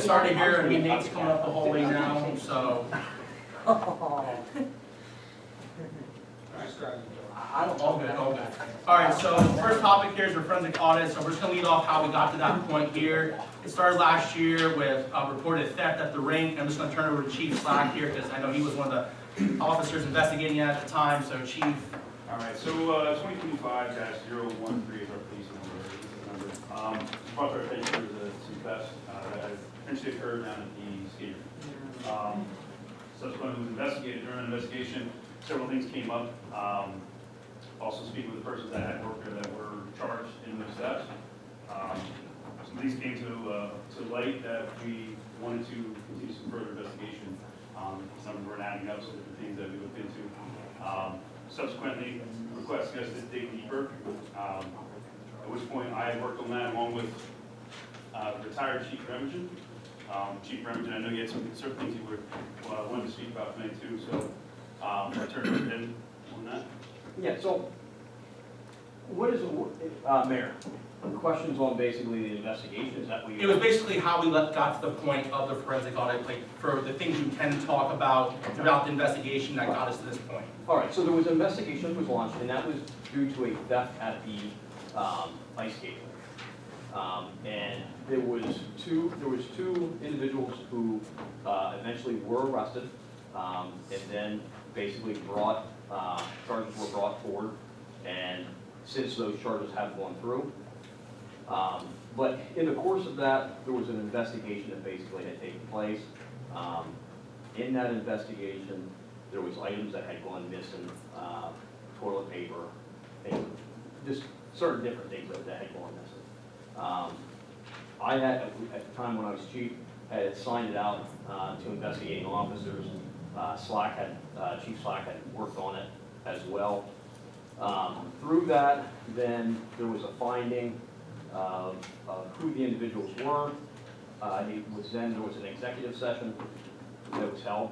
sorry to hear, I mean, Nate's coming up the whole way now, so. All good, all good. All right, so the first topic here is our forensic audit. So we're just gonna lead off how we got to that point here. It started last year with reported theft at the rink. I'm just gonna turn it over to Chief Slack here because I know he was one of the officers investigating it at the time. So Chief. All right, so 2025-013 is our police number. Brought to our attention some thefts that had potentially occurred down at the skate rink. Subsequently, it was investigated. During the investigation, several things came up. Also speaking with the persons that had worked there that were charged in those thefts. Some of these came to light that we wanted to continue some further investigation. Some of them were adding up, so different things that we looked into. Subsequently, requesting us to dig deeper, at which point I had worked on that along with retired Chief Remington. Chief Remington, I know you had some certain things you wanted to speak about tonight too, so I turned it over to him on that. Yeah, so what is, Mayor, questions on basically the investigation, is that what you? It was basically how we got to the point of the forensic audit, like for the things you can talk about throughout the investigation that got us to this point. All right, so there was an investigation that was launched, and that was due to a theft at the ice skating. And there was two individuals who eventually were arrested, and then basically charges were brought forward, and since those charges have gone through. But in the course of that, there was an investigation that basically had taken place. In that investigation, there was items that had gone missing, toilet paper, things, just certain different things that had gone missing. I had, at the time when I was chief, I had signed it out to investigating officers. Chief Slack had worked on it as well. Through that, then there was a finding of who the individuals were. There was an executive session that was held.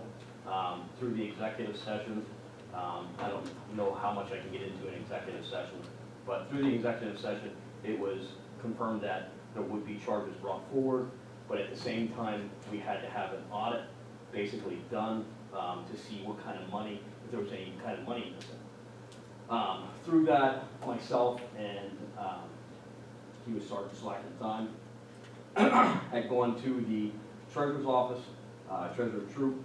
Through the executive session, I don't know how much I can get into an executive session, but through the executive session, it was confirmed that there would be charges brought forward, but at the same time, we had to have an audit basically done to see what kind of money, if there was any kind of money missing. Through that, myself and he was Sergeant Slack at the time, had gone to the treasurer's office. Treasurer Troop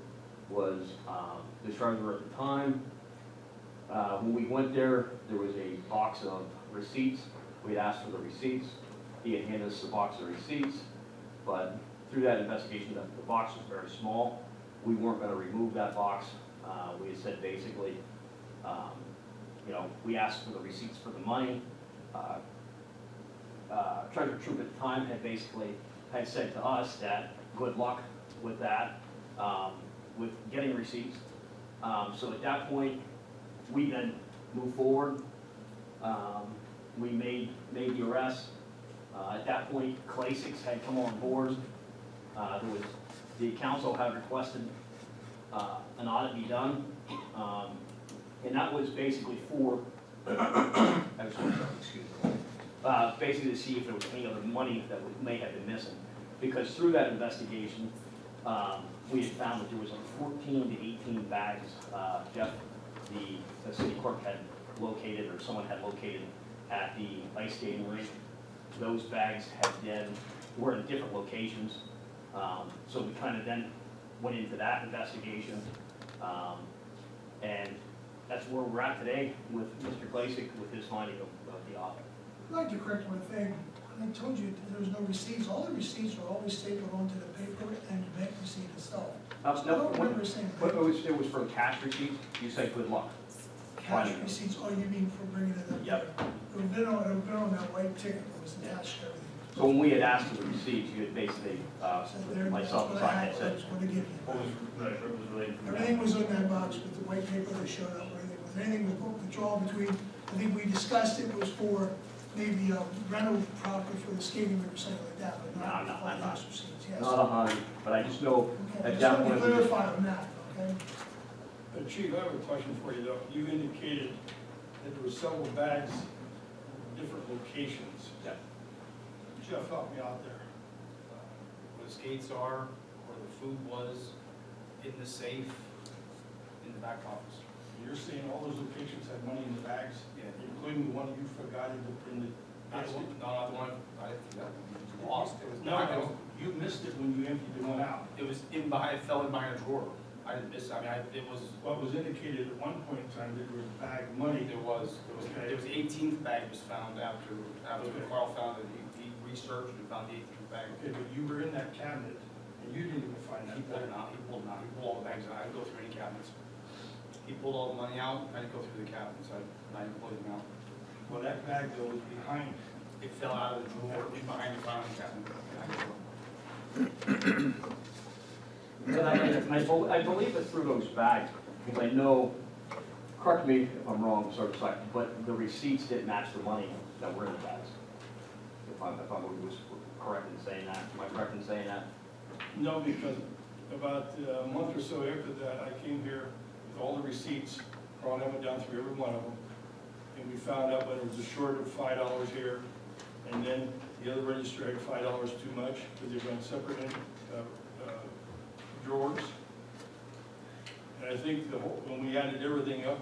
was the treasurer at the time. When we went there, there was a box of receipts. We had asked for the receipts. He had handed us the box of receipts, but through that investigation, the box was very small. We weren't going to remove that box. We had said basically, we asked for the receipts for the money. Treasurer Troop at the time had said to us that good luck with that, with getting receipts. So at that point, we then moved forward. We made the arrest. At that point, Clay-Six had come on board. The council had requested an audit be done, and that was basically for, basically to see if there was any other money that may have been missing. Because through that investigation, we had found that there was like 14 to 18 bags, Jeff, the city clerk had located, or someone had located at the ice skating rink. Those bags were in different locations. So we kind of then went into that investigation. And that's where we're at today with Mr. Klasick with his finding of the audit. I'd like to correct one thing. I told you there was no receipts. All the receipts were always stapled onto the paper and the bank receipt itself. No, I don't remember saying it was for cash receipts. You said good luck. cash receipts. Oh, you mean for bringing it up? Yep. It would have been on that white ticket that was attached to everything. So when we had asked for the receipts, you had basically, myself and I had said, Everything was in that box with the white paper that showed up. Anything with withdrawal between, I think we discussed it was for maybe a rental property for the skating rink or something like that, but not cash receipts. Yes. not 100, but I just know Okay, at just that want to point. clarify on that, okay? Chief, I have a question for you though. You indicated that there were several bags in different locations. Yeah. Jeff helped me out there. Was skates are, where the food was, in the safe, in the back office. You're saying all those locations had money in the bags, Yeah. including the one you forgot in the Not the basket? one, not the one, I didn't forget, it was lost, it was No, not, no, you missed it when you emptied the one out. it was in behind, it fell in behind a drawer. I didn't miss, I mean, it was, What was indicated at one point in time that there was a bag of money. there was the 18th bag was found after Okay. Carl found it, he researched and found the 18th bag. Okay, but you were in that cabinet and you didn't even find that He pulled bag. it out, he pulled all the bags out, I didn't go through any cabinets. He pulled all the money out, I didn't go through the cabinets, I didn't pull them out. Well, that bag though was behind. It fell out of the drawer, behind the filing cabinet. I believe it's through those bags, because I know, correct me if I'm wrong, sort of, but the receipts didn't match the money that were in the bags. If I was correct in saying that, am I correct in saying that? No, because about a month or so after that, I came here with all the receipts. Carl and I went down through every one of them. And we found out when there was a short of $5 here. And then the other register had $5 too much because they were in separate drawers. And I think when we added everything up,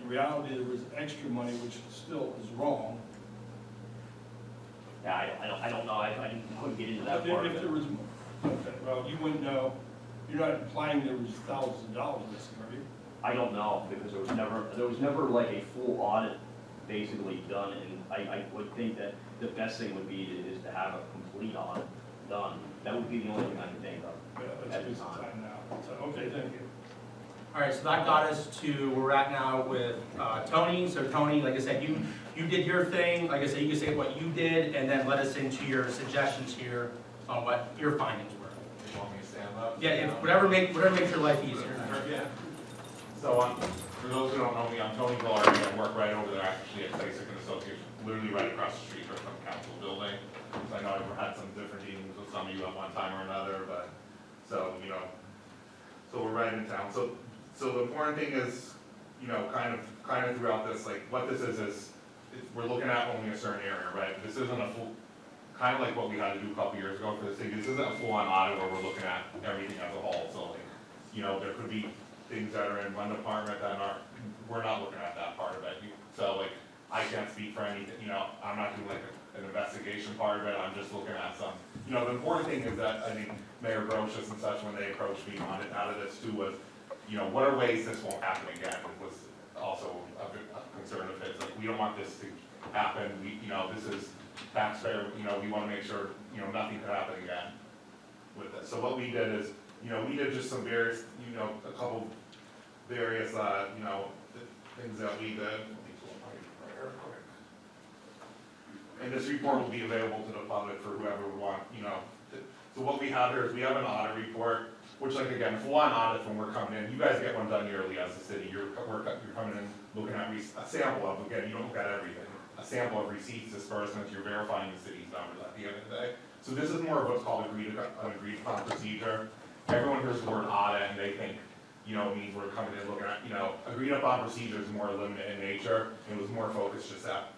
in reality, there was extra money, which still is wrong. Yeah, I don't know, I couldn't get into that But part of if it. there was, okay, well, you wouldn't know, you're not implying there was thousands of dollars missing, are you? I don't know, because there was never like a full audit basically done, and I would think that the best thing would be is to have a complete audit done. That would be the only thing I can think of. Yeah, At that's the just time. time now. So, okay, thank you. All right, so that got us to where we're at now with Tony. So Tony, like I said, you did your thing. Like I said, you can say what you did and then let us into your suggestions here on what your findings were. You want me to stand up? Yeah, whatever makes your life easier. Yeah. So, for those who don't know me, I'm Tony Gallardi. I work right over there actually at Basic and Associates, literally right across the street from the council building. So I know I've had some different dealings with some of you at one time or another, but, so, so we're right in town. So the important thing is, kind of throughout this, like, what this is we're looking at only a certain area, right? This isn't a full, kind of like what we had to do a couple years ago for the city. This isn't a full-on audit where we're looking at everything as a whole. So, like, there could be things that are in one department that we're not looking at that part of it. So, like, I can't speak for anything, I'm not doing like an investigation part of it. I'm just looking at some, the important thing is that, Mayor Brochus and such, when they approached me on it, out of this too, was, what are ways this won't happen again? It was also a concern of his, like, we don't want this to happen, this is taxpayer, we wanna make sure, nothing could happen again with this. So what we did is, we did just some various, a couple various, things that we did. And this report will be available to the public for whoever would want, So what we have here is we have an audit report, which, like, again, full-on audits when we're coming in, you guys get one done yearly as a city, you're coming in, looking at a sample of, again, you don't look at everything, a sample of receipts, disbursements, you're verifying the city's numbers at the end of the day. So this is more of what's called an agreed upon procedure. Everyone hears the word audit and they think, it means we're coming in looking at, agreed upon procedure is more limited in nature. It was more focused just at,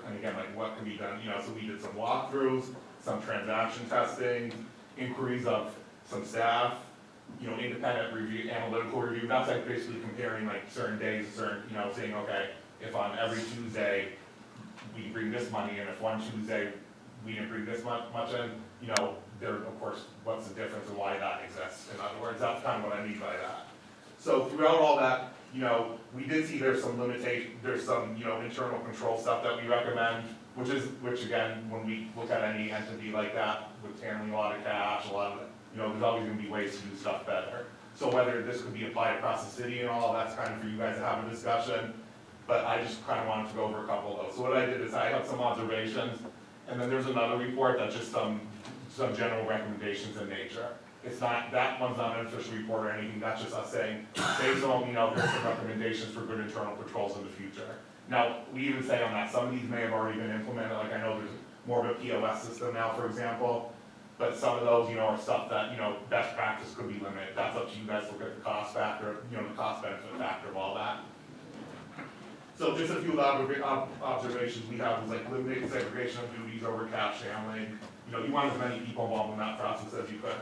and again, like, what can be done, so we did some walkthroughs, some transaction testing, inquiries of some staff, independent review, analytical review. That's like basically comparing like certain days, saying, okay, if on every Tuesday we bring this money in, if one Tuesday we didn't bring this much in, there, of course, what's the difference and why that exists. In other words, that's kind of what I mean by that. So throughout all that, we did see there's some limitation, there's some, internal control stuff that we recommend, which again, when we look at any entity like that, with handling a lot of cash, a lot of, there's always gonna be ways to do stuff better. So whether this could be applied across the city and all, that's kind of for you guys to have a discussion, but I just kind of wanted to go over a couple of those. So what I did is I had some observations, and then there's another report that's just some general recommendations in nature. It's not, that one's not an official report or anything, that's just us saying, based on, here's some recommendations for good internal controls in the future. Now, we even say on that, some of these may have already been implemented, like I know there's more of a POS system now, for example, but some of those, are stuff that, best practice could be limited. That's up to you guys to look at the cost factor, the cost benefit factor of all that. So just a few observations we have is like limiting segregation of duties over cash handling, You know, you want as many people involved in that process as you could.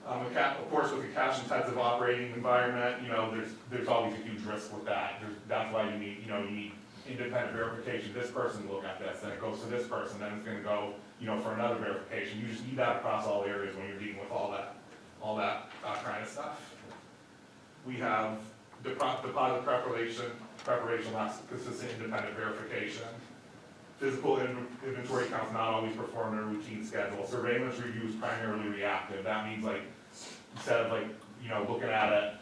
Of course, with a cash-intensive operating environment, you know, there's always a huge risk with that. That's why you need, you know, you need independent verification. This person to look at this, then it goes to this person, then it's gonna go, you know, for another verification. You just need that across all areas when you're dealing with all that kind of stuff. We have deposit preparation lacks consistent independent verification. Physical inventory counts not always performed in a routine schedule. Surveillance review is primarily reactive. That means like, instead of like, you know, looking at it,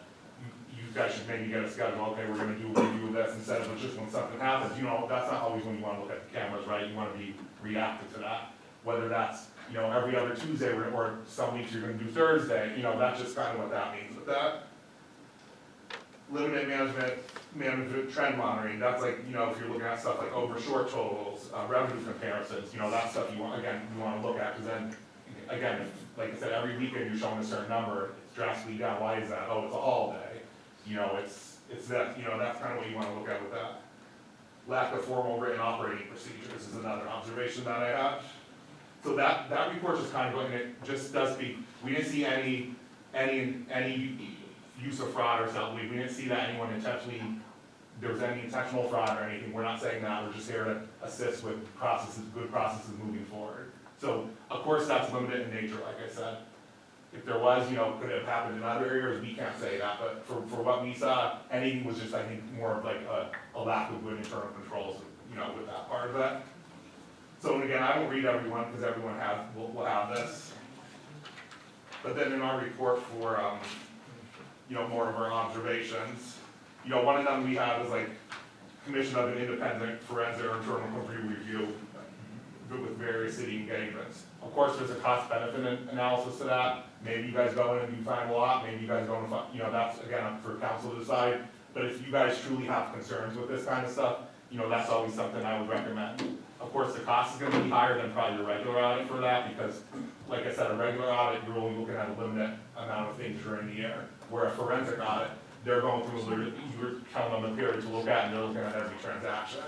you guys should maybe get a schedule, okay, we're gonna do a review of this, instead of just when something happens, you know, that's not always when you wanna look at the cameras, right? You wanna be reactive to that. Whether that's, you know, every other Tuesday or some weeks you're gonna do Thursday, you know, that's just kind of what that means with that. Limited management trend monitoring, that's like, you know, if you're looking at stuff like over short totals, revenue comparisons, you know, that's stuff you want to look at, because then, again, if, like I said, every weekend you're showing a certain number, it's drastically down, why is that? Oh, it's a holiday, you know, it's that, you know, that's kind of what you want to look at with that. Lack of formal written operating procedures is another observation that I have. So that report just kind of going, it just does speak, we didn't see any use of fraud or something, we didn't see that anyone intentionally, there was any intentional fraud or anything, we're not saying that, we're just here to assist with good processes moving forward. So, of course, that's limited in nature, like I said. If there was, you know, could it have happened in other areas, we can't say that, but for what we saw, anything was just, I think, more of like a lack of good internal controls, you know, with that part of that. So, and again, I won't read everyone, because everyone will have this. But then in our report for, you know, more of our observations. You know, one of them we have is like commission of an independent forensic or internal review with various city engagements. Of course, there's a cost-benefit analysis to that. Maybe you guys go in and you find a lot, maybe you guys don't find, you know, that's again up for council to decide. But if you guys truly have concerns with this kind of stuff, you know, that's always something I would recommend. Of course, the cost is gonna be higher than probably a regular audit for that, because like I said, a regular audit, you're only looking at a limited amount of things during the year. Where a forensic audit, they're going through, you're telling them a period to look at, and they're looking at every transaction.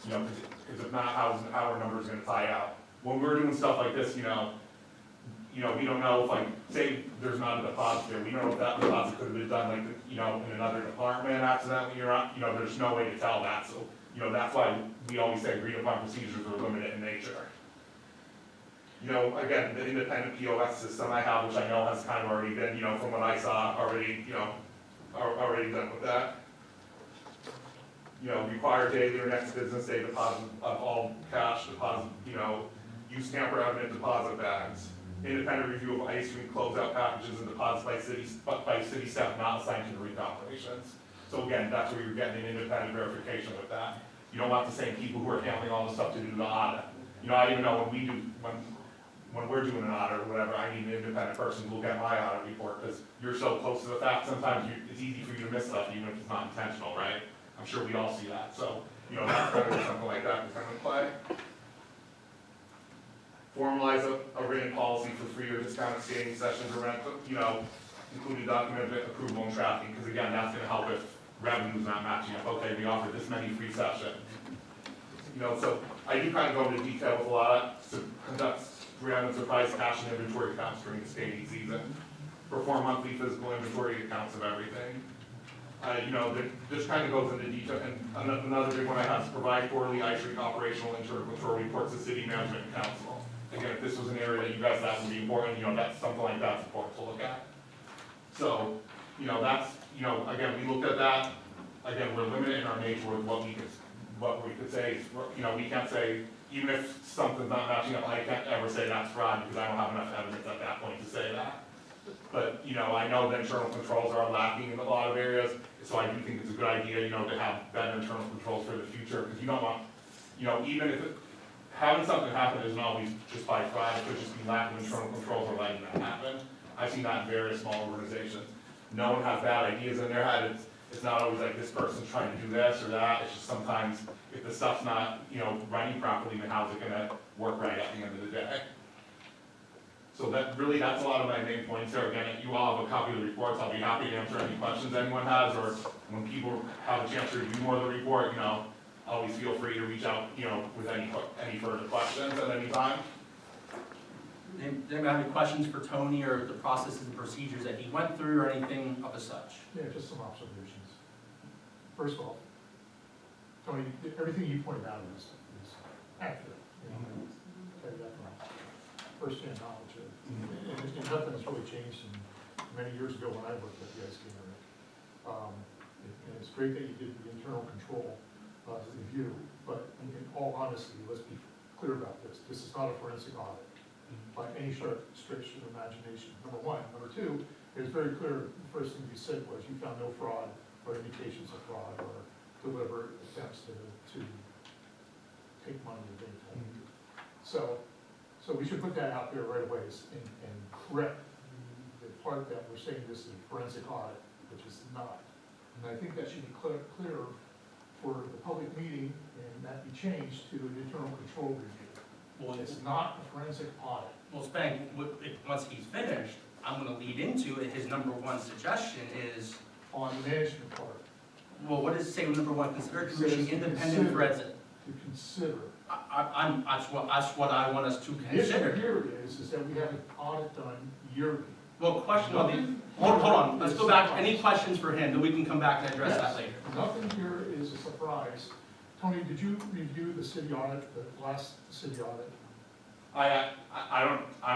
You know, because if not, how are numbers gonna tie out? When we're doing stuff like this, you know, we don't know if like, say there's not a deposit there, we don't know if that deposit could have been done like, you know, in another department accidentally, or, you know, there's no way to tell that. So, you know, that's why we always say agreed upon procedures are limited in nature. You know, again, the independent POS system I have, which I know has kind of already been, you know, from what I saw, already, you know, already done with that. You know, require daily or next business day deposit of all cash deposit, you know, use tamper evident deposit bags. Independent review of ice cream closeout packages and deposits by city staff not assigned to the rink operations. So again, that's where you're getting an independent verification with that. You don't want the same people who are handling all the stuff to do the audit. You know, I even know when we're doing an audit or whatever, I need an independent person to look at my audit report, because you're so close to the facts, sometimes it's easy for you to miss stuff, even if it's not intentional, right? I'm sure we all see that, so, you know, that's kind of something like that can come into play. Formalize a written policy for free or discounted skating sessions or rental, you know, including documented approval and tracking, because again, that's gonna help if revenue's not matching up. Okay, we offer this many free sessions. You know, so I do kind of go into detail with a lot, to conduct random surprise cash and inventory accounts during the skating season. Perform monthly physical inventory accounts of everything. You know, this kind of goes into detail, and another big one I have is provide quarterly ice rink operational internal control reports to city management and council. Again, if this was an area that you guys thought would be important, you know, that's something like that's important to look at. So, you know, that's, you know, again, we looked at that. Again, we're limited in our nature with what we could say. You know, we can't say, even if something's not matching up, I can't ever say that's fraud, because I don't have enough evidence at that point to say that. But, you know, I know that internal controls are lacking in a lot of areas, so I do think it's a good idea, you know, to have better internal controls for the future, because you don't want, you know, even if having something happen isn't always just by fraud, it could just be lack of internal controls or letting that happen. I've seen that in various small organizations. No one has bad ideas in their head. It's not always like this person's trying to do this or that. It's just sometimes if the stuff's not, you know, running properly, then how's it gonna work right at the end of the day? So that's a lot of my main points there. Again, if you all have a copy of the reports, I'll be happy to answer any questions anyone has, or when people have a chance to review more of the report, you know, always feel free to reach out, you know, with any further questions at any time. Anybody have any questions for Tony or the processes and procedures that he went through or anything of the such? Yeah, just some observations. First of all, Tony, everything you pointed out is accurate. You know, I'll tell you that from first-hand knowledge. And nothing's really changed from many years ago when I worked at the ice skating rink. And it's great that you did the internal control review, but in all honesty, let's be clear about this. This is not a forensic audit by any stretch of imagination, number one. Number two, it was very clear, the first thing you said was you found no fraud or indications of fraud or deliberate attempts to take money that they told you. So we should put that out there right away and correct the part that we're saying this is a forensic audit, which is not. And I think that should be clear for the public meeting, and that be changed to an internal control review. Well, It's not a forensic audit. Well, Spank, once he's finished, I'm gonna lead into it, his number one suggestion is, On the management part, well, what does it say with number one, consider It says commissioning independent consider. forensic? to consider. That's what I want us to The issue consider. here is that we have an audit done yearly. Well, question on the, Nothing- hold on, let's go back, any questions for him, then we can come back and address that Yes. later. Nothing here is a surprise. Tony, did you review the city audit, the last city audit? I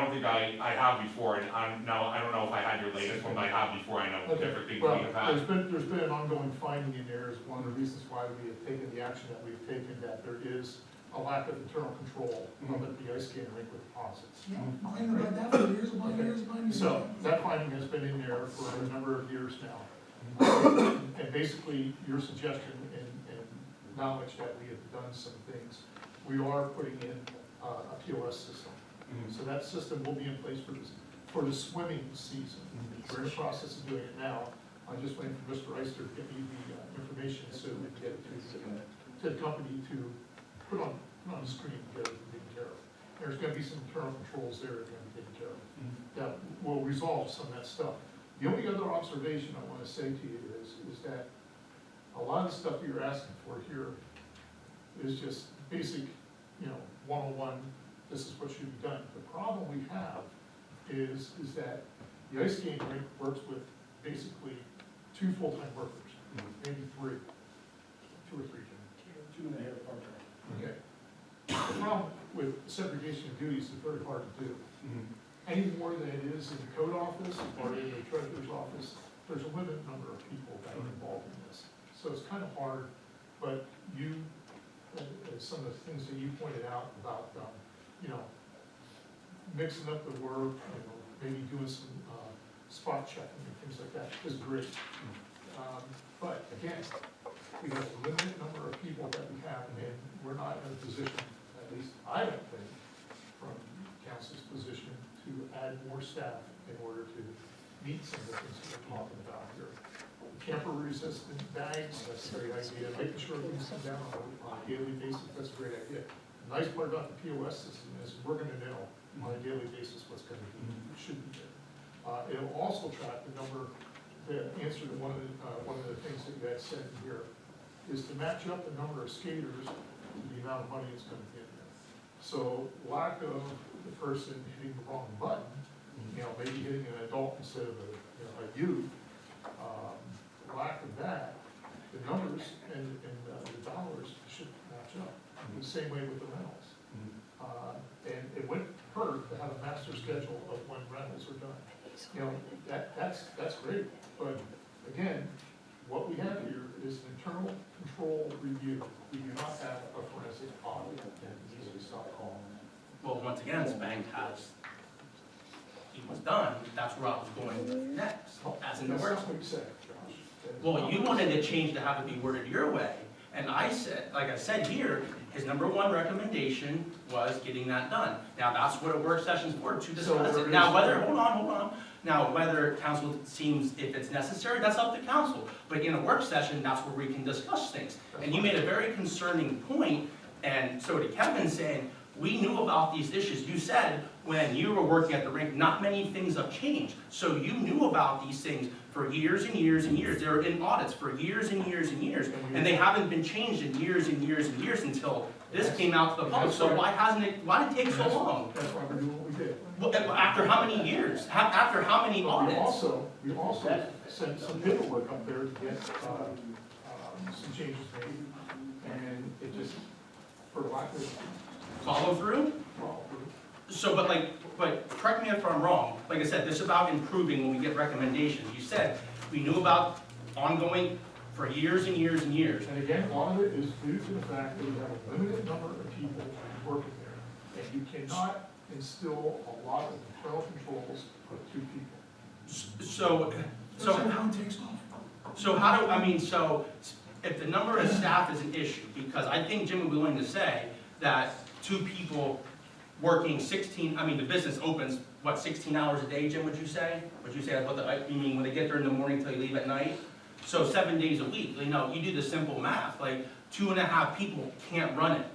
don't think I have before, and I don't know if I had your latest one, but I have before, I know Okay, different things well, we have had. there's been an ongoing finding in there, is one of the reasons why we have taken the action that we've taken, that there is a lack of internal control of the ice skating rink with deposits. Yeah, complaining about that for years upon years upon years. So, that finding has been in there for a number of years now. And basically, your suggestion and knowledge that we have done some things, we are putting in a POS system. So that system will be in place for the swimming season. We're in the process of doing it now. I'm just waiting for Mr. Ister to give me the information so we can get it to the company to put on the screen and get it taken care of. There's gonna be some internal controls there that are gonna be taken care of. That will resolve some of that stuff. The only other observation I wanna say to you is that a lot of the stuff you're asking for here is just basic, 101, this is what should be done. The problem we have is that the ice skating rink works with basically 2 full-time workers, maybe 3, 2 or 3. 2.5 part-time. Okay. The problem with segregation of duties is very hard to do. Any more than it is in the code office or in the treasurer's office, there's a limited number of people that are involved in this. So it's kind of hard, but some of the things that you pointed out about, mixing up the work, maybe doing some spot checking and things like that is great. But again, we have a limited number of people that we have, and we're not in a position, at least I don't think, from council's position, to add more staff in order to meet some of the things that we're talking about here. Camper resistant bags, that's a great idea. Making sure things come down on a daily basis, that's a great idea. The nice part about the POS system is we're gonna know on a daily basis what's gonna be, should be there. It'll also track the number, the answer to one of the things that you had said here, is to match up the number of skaters to the amount of money that's gonna be in there. So lack of the person hitting the wrong button, maybe hitting an adult instead of a youth, lack of that, the numbers and the dollars should match up. The same way with the rentals. And it wouldn't hurt to have a master schedule of when rentals are done. That's great, but again, what we have here is an internal control review. We do not have a forensic audit, and easily stop calling it. Well, once again, Spank he was done, that's where I was going next, as in the That's work. not what you said, Josh. That is Well, not you what wanted to change to have it be worded your way, and I said, like I said here, his number one recommendation was getting that done. Now, that's what a work session's for, to discuss there it. Now, is- whether, hold on. Now, whether council seems, if it's necessary, that's up to council. But in a work session, that's where we can discuss things. And you made a very concerning point, and so did Kevin, saying, we knew about these issues. You said, when you were working at the rink, not many things have changed. So you knew about these things for years and years and years. They were in audits for years and years and years. And they haven't been changed in years and years and years until this came out to the public. So why did it take so long? That's why we're doing what we did. Well, after how many years? After how many But we audits? we also sent some paperwork up there to get, some changes made, and it just, for lack of, Follow through? well, So, but correct me if I'm wrong, like I said, this is about improving when we get recommendations. You said we knew about ongoing for years and years and years. and again, a lot of it is due to the fact that we have a limited number of people working there, and you cannot instill a lot of internal controls with 2 people. So, So everyone takes off. so how do, I mean, so if the number of staff is an issue, because I think Jim would be willing to say that 2 people working 16, I mean, the business opens, what, 16 hours a day, Jim, would you say? Would you say that's what you mean when they get there in the morning till you leave at night? So 7 days a week, you know, you do the simple math, like 2.5 people can't run it.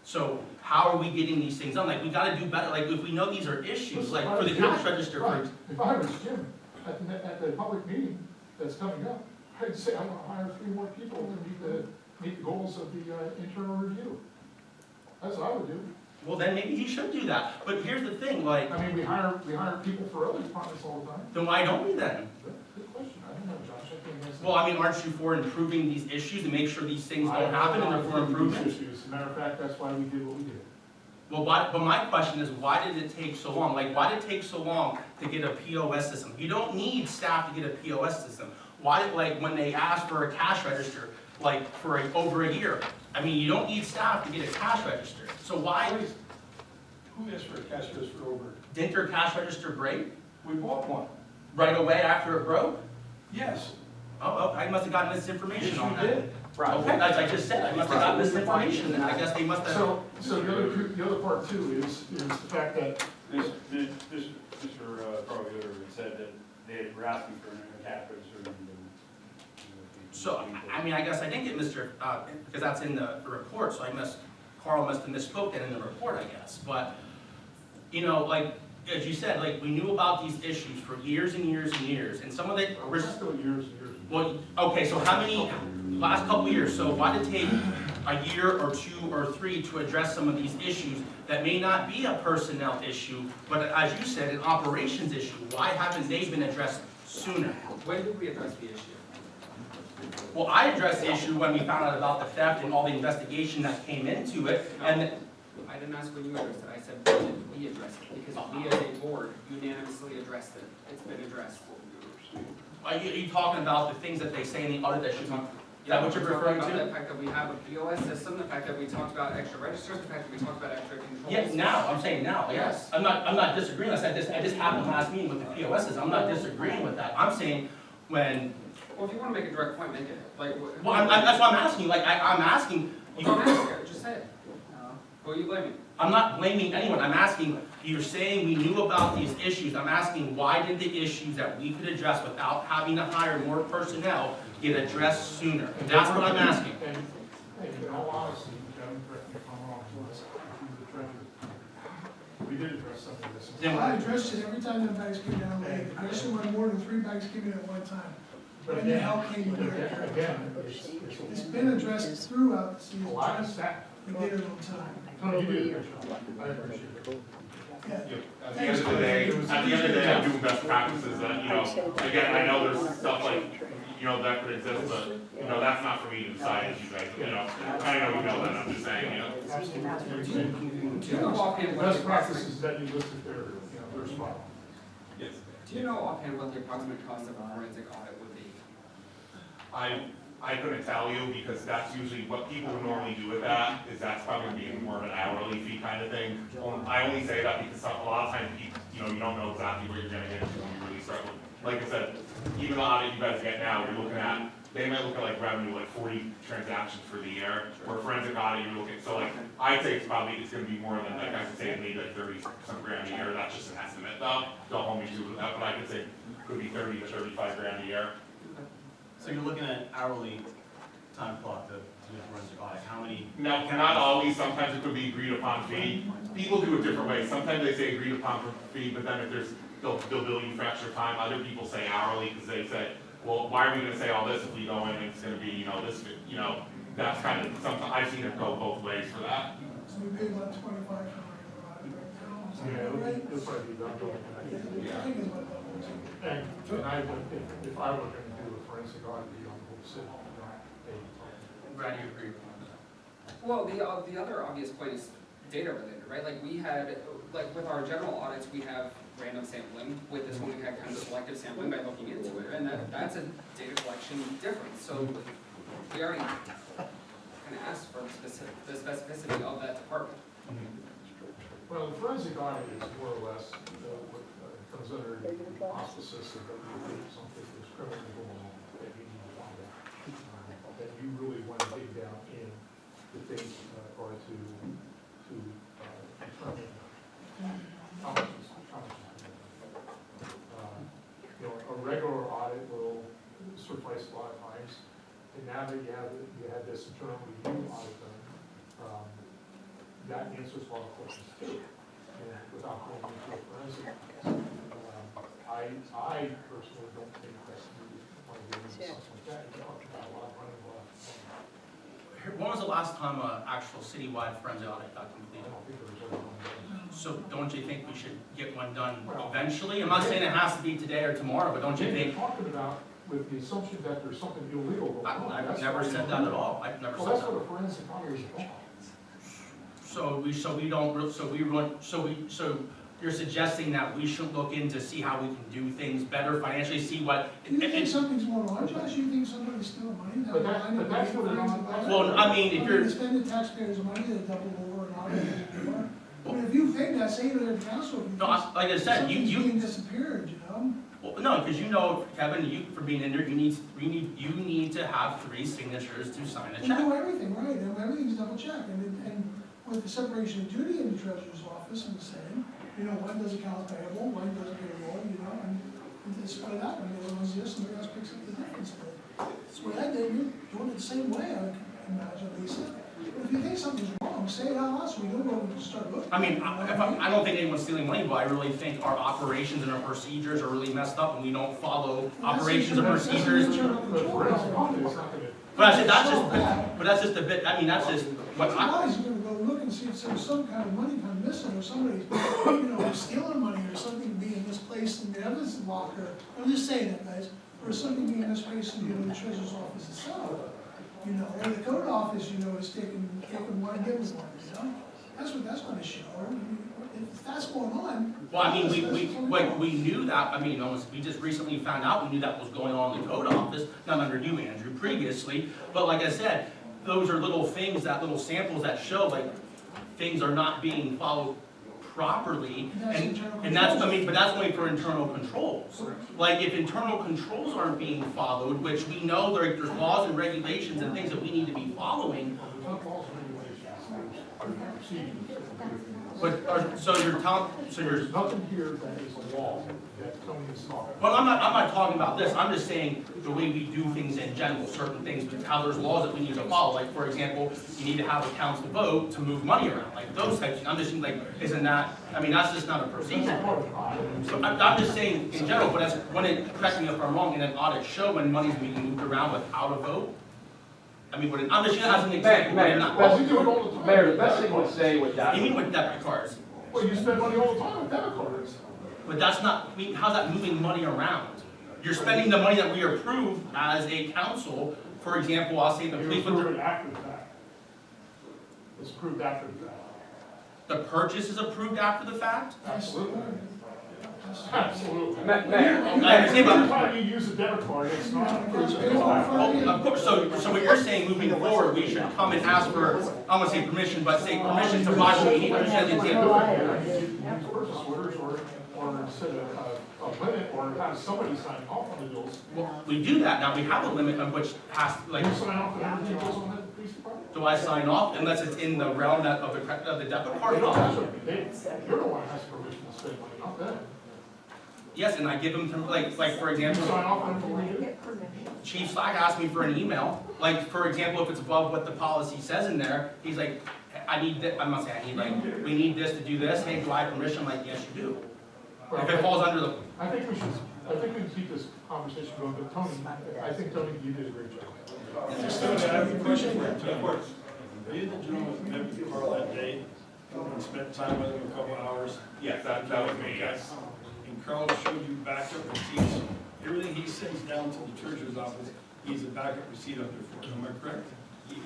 So how are we getting these things done? Like, we gotta do better, like, if we know these are issues, like, for the cash register, Right. for If I was Jim, at the public meeting that's coming up, I'd say I'm gonna hire 3 more people to meet the goals of the internal review. That's what I would do. well, then maybe he should do that. But here's the thing, like, I mean, we hire people for other departments all the time. then why don't we then? Good question, I don't know, Josh, I can't answer. Well, I mean, aren't you for improving these issues and make sure these things I don't happen and they're for these improvement? issues. As a matter of fact, that's why we did what we did. Well, why, but my question is, why did it take so long? Like, why did it take so long to get a POS system? You don't need staff to get a POS system. Why did, like, when they asked for a cash register, like, for over a year? I mean, you don't need staff to get a cash register. So why, Who asked for a cash register over? didn't their cash register break We bought one. right away after it broke? Yes. Oh, I must have gotten misinformation on Yes, that. you did. Okay, as I just said, I must have gotten misinformation, and I guess they must have. So the other part too is the fact that, Mr. Carl said that they were asking for a cash register. So, I mean, I guess I didn't get Mr., because that's in the report, so Carl must have misspoke that in the report, I guess. But, you know, like, as you said, like, we knew about these issues for years and years and years, and some of it, we're still years and years. well, okay, so how many, last couple of years, so why did it take a year or 2 or 3 to address some of these issues that may not be a personnel issue, but as you said, an operations issue? Why haven't they been addressed sooner? When did we address the issue? Well, I addressed the issue when we found out about the theft and all the investigation that came into it, and I didn't ask when you addressed it, I said, when did we address it? Because we as a board unanimously addressed it, it's been addressed. are you talking about the things that they say in the audit that should be, is that what you're We're referring talking about to? the fact that we have a POS system, the fact that we talked about extra registers, the fact that we talked about extra controls. Yes, now, I'm saying now, yes. I'm not disagreeing, I said this, I just happened last meeting with the POSs, I'm not disagreeing with that. I'm saying when, Well, if you wanna make a direct point, make it, like. well, that's what I'm asking you, like, I'm asking, Don't ask it, just say it. Who are you blaming? I'm not blaming anyone, I'm asking, you're saying we knew about these issues, I'm asking why did the issues that we could address without having to hire more personnel get addressed sooner? That's what I'm asking. And in all honesty, Kevin, correct me if I'm wrong, the treasurer, we did address some of this. Then I addressed it every time the bags came down late, especially when more than 3 bags came in at one time. When the hell came in there? Again, It's been addressed throughout the a season, lot of just staff. we did it on time. No, you did a good job. I appreciate it. Yeah. At the end of the day, I'm doing best practices that, you know, again, I know there's stuff like, you know, that could exist, but, you know, that's not for me to decide, as you guys, you know, I know you know that, I'm just saying, you know. Do you know offhand what Best the practices that you listed there, you know, they're spot on. Yes. Do you know offhand what the approximate cost of a forensic audit would be? I couldn't tell you, because that's usually what people would normally do with that, is that's probably gonna be more of an hourly fee kind of thing. I only say that because a lot of times, you know, you don't know exactly what you're gonna get into when you really start looking. Like I said, even the audit you guys get now, you're looking at, they might look at like revenue, like 40 transactions for the year, or forensic audit, you're looking, so like, I'd say it's gonna be more than, like I could say maybe like 30-some grand a year, that's just an estimate though, don't hold me to that, but I could say could be 30 to 35 grand a year. So you're looking at hourly time clock to do a forensic audit, how many? Now, not always, sometimes it could be agreed upon fee. People do it different ways. Sometimes they say agreed upon fee, but then if there's, they'll bill you for extra time. Other people say hourly, because they say, well, why are we gonna say all this if we go in and it's gonna be, you know, this, you know, that's kind of, sometimes, I've seen it go both ways for that. So we paid about 25 for our audit right now. Yeah, Right? it'll probably be done. I think it's about double. And I would, if I were gonna do a forensic audit, you don't hold city, not a. Brad, you agree? Well, the other obvious point is data related, right? Like we had, like with our general audits, we have random sampling. With this one, we had kind of selective sampling by looking into it, and that's a data collection difference. So we already kind of asked for the specificity of that department. Well, the forensic audit is more or less, what comes under the auspices of that you think something is criminally going on, that you need to find out. That you really want to dig down in the things, or to determine how much is. You know, a regular audit will suffice a lot of times, and now that you have this internal review audit done, that answers a lot of questions too, and without going into a forensic. I personally don't think that you want to get into something like that. You're talking about a lot of money, a lot of. When was the last time an actual citywide forensic audit got I completed? don't think there's ever one done. So don't you think we should get one done eventually? I'm not saying it has to be today or tomorrow, but don't you You're think? talking about with the assumption that there's something illegal going on. I've That's never why said you that do at all. I've never Well, said that's that. what a forensic audit is about. So you're suggesting that we should look in to see how we can do things better financially, see what. Do you think something's going on, Josh? You think somebody's stealing money? But that's what it is. Well, I mean, if you're. They spend the taxpayers' money to double over and audit it more. I mean, if you think that, say to the council. No, like I said, something's you. being disappeared, you know? Well, no, because you know, Kevin, you, for being in there, you need to have 3 signatures to sign a And check. do everything, right, and everything's double checked, and with the separation of duty in the treasurer's office and the same, you know, one does accounts payable, one does payroll, you know, and it's split out, and the other one's this, somebody else picks up the difference. So what I did, you're doing it the same way, I would imagine, Lisa. But if you think something's wrong, say it out loud, so we know where we can start looking. I mean, I don't think anyone's stealing money, but I really think our operations and our procedures are really messed up, and we don't follow operations and procedures. The forensic audit is not gonna. But I said, that's just a bit, I mean, that's just what I. Otherwise, you're gonna go look and see if there's some kind of money kind of missing, or somebody's, you know, stealing money, or something being misplaced in the evidence locker. I'm just saying that, guys, or something being misplaced in, you know, the treasurer's office itself. You know, or the code office, you know, is taking one and giving one, you know? That's what that's gonna show. I mean, if that's going on. Well, I mean, we knew that, I mean, almost, we just recently found out, we knew that was going on in the code office, not under you, Andrew, previously. But like I said, those are little things, little samples that show, like, things are not being followed properly. And that's, I mean, but that's only for internal controls. Like, if internal controls aren't being followed, which we know there's laws and regulations and things that we need to be following. But, so you're telling, There's nothing here that is a law that Tony is not. well, I'm not talking about this, I'm just saying the way we do things in general, certain things, how there's laws that we need to follow, like, for example, you need to have a council vote to move money around, like, those types, I'm just like, isn't that, I mean, that's just not a procedure. So I'm just saying in general, but when it, correct me if I'm wrong, in an audit show when money's being moved around without a vote, I mean, I'm just using that as an example. Mayor, the best thing to say with that. You mean with debit cards? Well, you spend money all the time with debit cards. But that's not, I mean, how's that moving money around? You're spending the money that we approved as a council, for example, I'll say the police. You approve it after the fact. It's approved after the fact. The purchase is approved after the fact? Absolutely. Absolutely. Mayor, I understand, but. Every time you use a debit card, it's not approved. Well, of course, so what you're saying, moving forward, we should come and ask for, I don't want to say permission, but say permission to buy what we need, which is an example. Use purchase orders or set a limit or have somebody sign off on the bills. Well, we do that now, we have a limit of which has, like, You sign off on everything that goes on that police department? do I sign off unless it's in the realm of the debit card? You don't have to, you're the one that has permission to spend money, not them. Yes, and I give them, like, for You example. sign off on everything. Chief Slack asked me for an email, like, for example, if it's above what the policy says in there, he's like, I need this, I'm not saying I need, like, we need this to do this, hey, do I have permission? I'm like, yes, you do. If it falls under the, I think we can keep this conversation going, but Tony, I think, Tony, you did a great job. I have a question for you. Are you the gentleman who met with Carl that day and spent time with him a couple hours. Yes, that was me, yes. And Carlos showed you backup receipts. Everything he sends down to the treasurer's office, he's a backup receipt up there for it. Am I correct?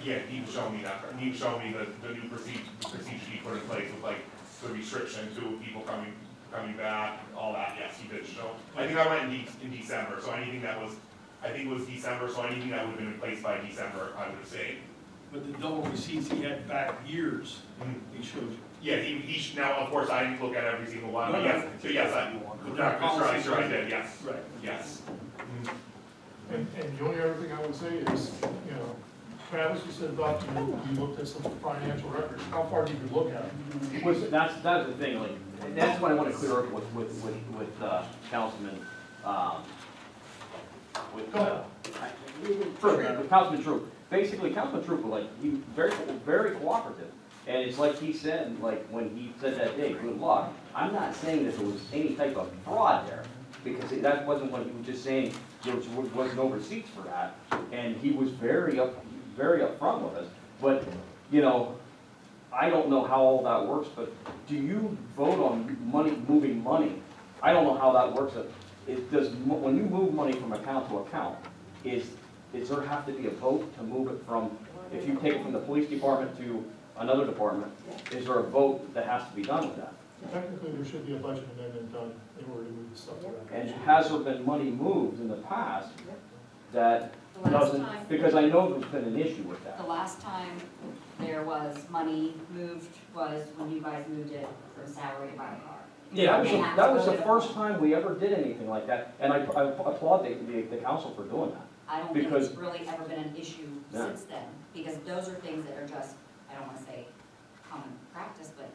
Yeah, he was showing me that, and he was showing me the new procedure he put in place with like the restriction to people coming back, all that, yes, he did show. I think I went in December, so anything that was, I think it was December, so anything that would have been in place by December, I would say. But the double receipts he had back years, he showed you. Yeah, now, of course, I didn't look at every single one, but No, yes, so yes, sure I did, yes, Right. yes. And the only other thing I would say is, you know, Travis, you said about, you looked at some financial records, how far did you look at them? That's the thing, like, that's what I want to clear up with Councilman, with Councilman Troop. Basically, Councilman Troop was like, he was very cooperative. And it's like he said, like, when he said that day, good luck. I'm not saying that there was any type of fraud there, because that wasn't what he was just saying, there was no receipts for that. And he was very upfront with us. But, you know, I don't know how all that works, but do you vote on moving money? I don't know how that works. When you move money from account to account, is there have to be a vote to move it from, if you take it from the police department to another department, is there a vote that has to be done with that? Technically, there should be a budget amendment done in order to move the stuff around. And has there been money moved in the past that The last doesn't, time- because I know there's been an issue with The that. last time there was money moved was when you guys moved it from salary to by car. Yeah, They have that to was go the to first time we ever did anything like that, and I applaud the council for doing that. I don't think because- it's really ever been an issue Yeah. since then, because those are things that are just, I don't wanna say common practice, but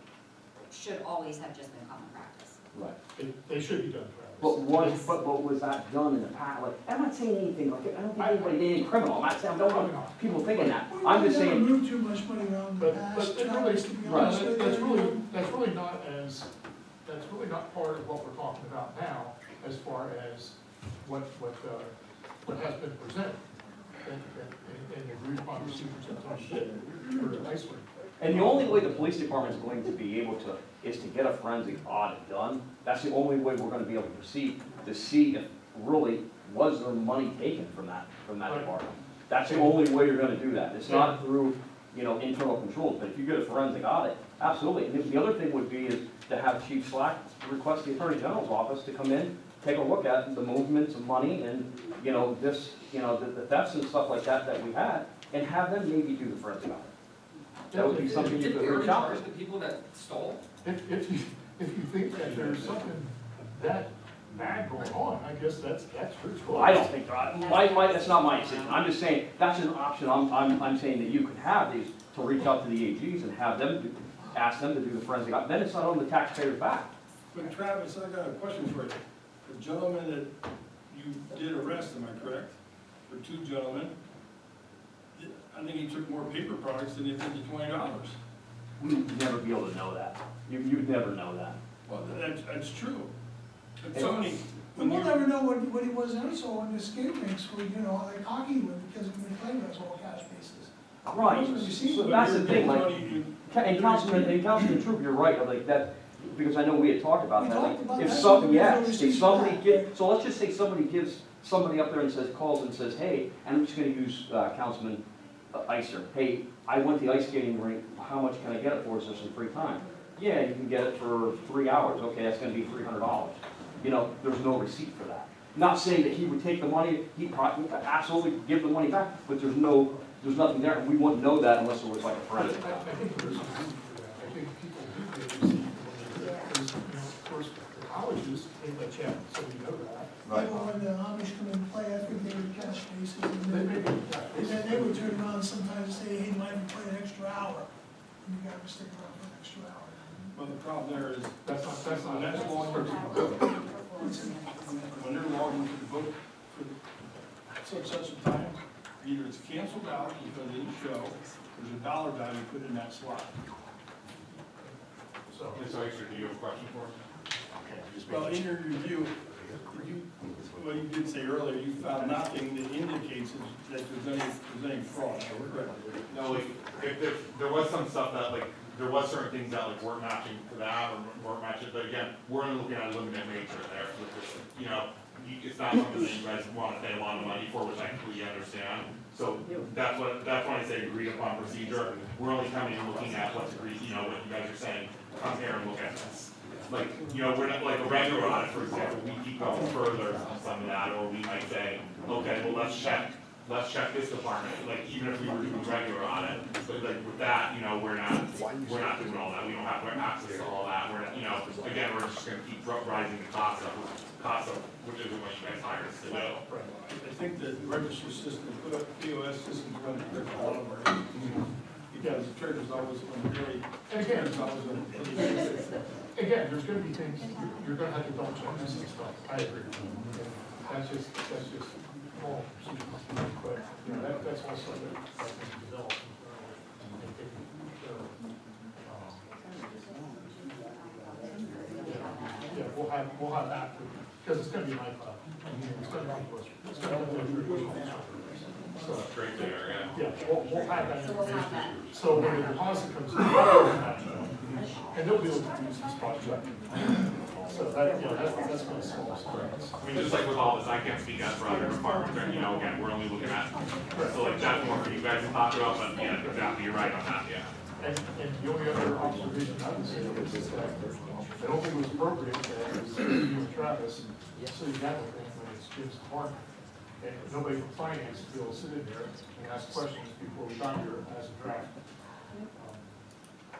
should always have just been common practice. Right. They should be done, Travis. But was that done in the past? Like, I'm not saying anything, like, I don't think anybody did anything criminal, I'm not saying, I don't want people thinking that. I'm just We never saying, moved too much money around in the But past, it really, Travis, to be Right. honest with you. that's really not part of what we're talking about now, as far as what has been presented. And the agreed upon procedures that Tony did for the ice rink. and the only way the police department is going to be able to, is to get a forensic audit done. That's the only way we're gonna be able to proceed, to see if really was there money taken from that Right. department. That's the only way you're gonna do that. It's not through, you know, internal controls, but if you get a forensic audit, absolutely. And the other thing would be is to have Chief Slack request the Attorney General's office to come in, take a look at the movements of money and, you know, the thefts and stuff like that we had, and have them maybe do the forensic audit. That would be something you Did could we already reach out charge to. the people that stole? If you think that there's something that bad going on, I guess that's your choice. Well, I don't think, that's not my decision. I'm just saying, that's an option I'm saying that you could have these, to reach out to the AGs and have them, ask them to do the forensic audit. Then it's not on the taxpayer's back. But Travis, I got a question for you. The gentleman that you did arrest, am I correct? For two gentlemen, I think he took more paper products than he did the $20. You'd never be able to know that. You'd never know that. Well, that's true. But Tony, And when we'll you, never know what he was also on the skate rinks for, you know, like hockey would, because we play was all cash basis. Right, so that's the thing, like, Tony, you- and Councilman Troop, you're right, like that, because I know we had talked about We that. talked Like, about if that, some, so yes, there's no if receipts somebody for that. so let's just say somebody gives, somebody up there and says, calls and says, hey, and I'm just gonna use Councilman Icer, hey, I went to the ice skating rink, how much can I get it for, is there some free time? Yeah, you can get it for 3 hours, okay, that's gonna be $300. You know, there's no receipt for that. Not saying that he would take the money, he probably, absolutely give the money back, but there's nothing there, and we wouldn't know that unless there was like a I forensic. think there's a reason for that. I think people do get received when they, because, you know, of course, the colleges, they let you out, so we know that. People, when the Amish come and play, I think they would cash basis, and They may then, be, and then they would turn around sometimes and say, hey, mind if we play an extra hour? And you gotta stick around for an extra hour. well, the problem there is, that's not when that's logged into the book, when they're logged into the book for such a time, either it's canceled out because it didn't show, there's a dollar value put in that slot. So, Ms. Icer, do you have a question for us? Well, in your review, Well, you did say earlier, you found nothing that indicates that there's any fraud. No, like, if there was some stuff that, like, there was certain things that, like, weren't matching to that, or weren't matching, but again, we're only looking at a limited nature there, so it's, you know, it's not something that you guys wanna pay a lot of money for, which I completely understand. So that's when I say agreed upon procedure, we're only coming in looking at what's agreed, you know, what you guys are saying, come here and look at this. Like, you know, we're not, like, a regular audit, for example, we keep going further on some of that, or we might say, okay, well, let's check this department, like, even if we were doing regular audit, but like, with that, you know, we're not doing all that, we don't have access to all that, we're not, you know, again, we're just gonna keep rising the cost of, which isn't what you guys hired us to do. I think the register system, POS system's going to hurt a lot of our, because the treasurer's always going to really, And again, treasurer's always going to. again, there's gonna be things, you're gonna have to double check this and stuff, I agree. That's just all, but, you know, that's also that can develop. Yeah, we'll have after, because it's gonna be my cloud. It's gonna be so, Straight there, yeah. yeah, we'll have that So we'll have information. that. So when the deposit comes in, we'll have that. And they'll be able to do some spot checking. So that, yeah, that's gonna solve some things. I mean, just like with all this, I can't speak as for other departments, and, you know, again, we're only looking at, so like, that's more for you guys to talk about, but yeah, exactly, you're right on that, yeah. And the only other observation I would say is that I don't think it was appropriate that you and Travis, so you got the thing when it's Jim's department. And nobody from finance to be able to sit in there and ask questions before we got here as a draft.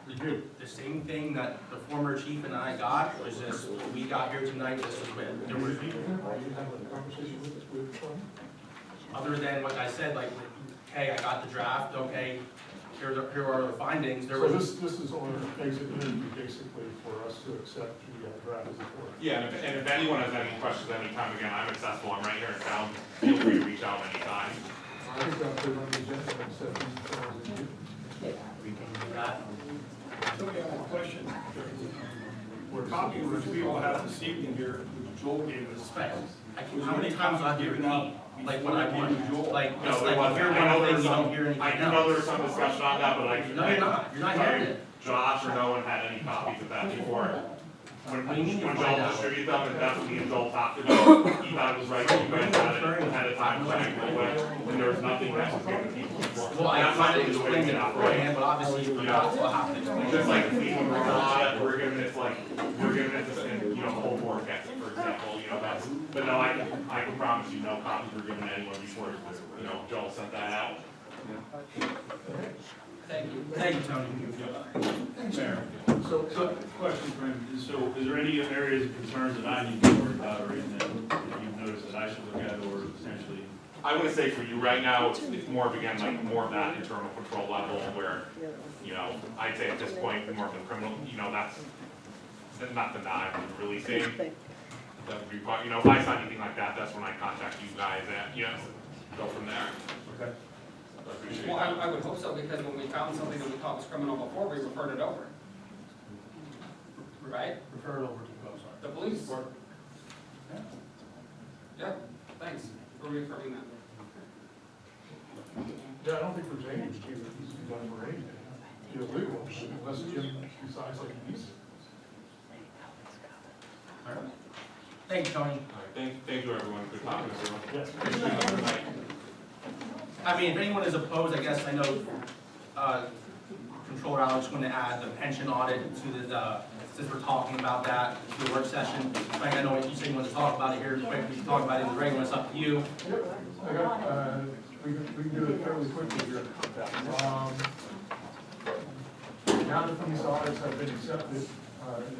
Review. The same thing that the former chief and I got, was just, we got here tonight, this is when, there was, Are you having a conversation with Tony? other than what I said, like, okay, I got the draft, okay, here are the findings, there So was. this is only basically for us to accept the draft as a board. Yeah, and if anyone has any questions anytime, again, I'm accessible, I'm right here in town, feel free to reach out anytime. I think I'll put it on the agenda and set these terms in you. So we have a question. We're talking, which we all have this evening here, which Joel gave us. How many times I've given out, like, what I want, like, No, it's there like, wasn't, hear I know one there thing, was you don't some, hear anything I else. know there was some discussion on that, but like. No, you're not hearing it. Josh or no one had any copies of that before. When What do you mean you Joel find out? distributed them, and that's what me and Joel talked about, he thought it was right, that you guys had it ahead of time, check it away, and there was nothing that was given to people before. Well, I That's tried not to the way explain we it operate. beforehand, but obviously you forgot, so I have to explain Just it. like if we when we're on it, we're giving it like, we're giving it to, and, you know, the whole board gets it, for example, you know, that's, but no, I can promise you, no copies were given to anyone before, you know, Joel sent that out. Thank you. Thank you, Tony. Mayor, So, question for him, so is there any areas of concerns that I need to worry about, or anything that you've noticed that I should look at, or potentially? I would say for you right now, it's more of, again, like, more of that internal control level where, you know, I'd say at this point, more of the criminal, you know, that's not the I'm really seeing. That would be, you know, if I saw anything like that, that's when I contact you guys and, you know, go from there. Okay. I appreciate Well, that. I would hope so, because when we found something that we thought was criminal before, we referred it over. Right? Refer it over to you, I'm sorry. The police. Yeah, thanks for reaffirming that. yeah, I don't think there's any excuse that needs to be done for anything, illegal, unless Jim decides like he needs to. All right. Thank you, Tony. All right, thank you, everyone, good talking to everyone. Yes. Good night. I mean, if anyone is opposed, I guess I know, Controller Alex is going to add the pension audit to the, since we're talking about that, to the work session. Frank, I know what you said you want to talk about it here quick, we can talk about it in the regular, it's up to you. Yep, I got, we can do it fairly quickly here. Now that these audits have been accepted,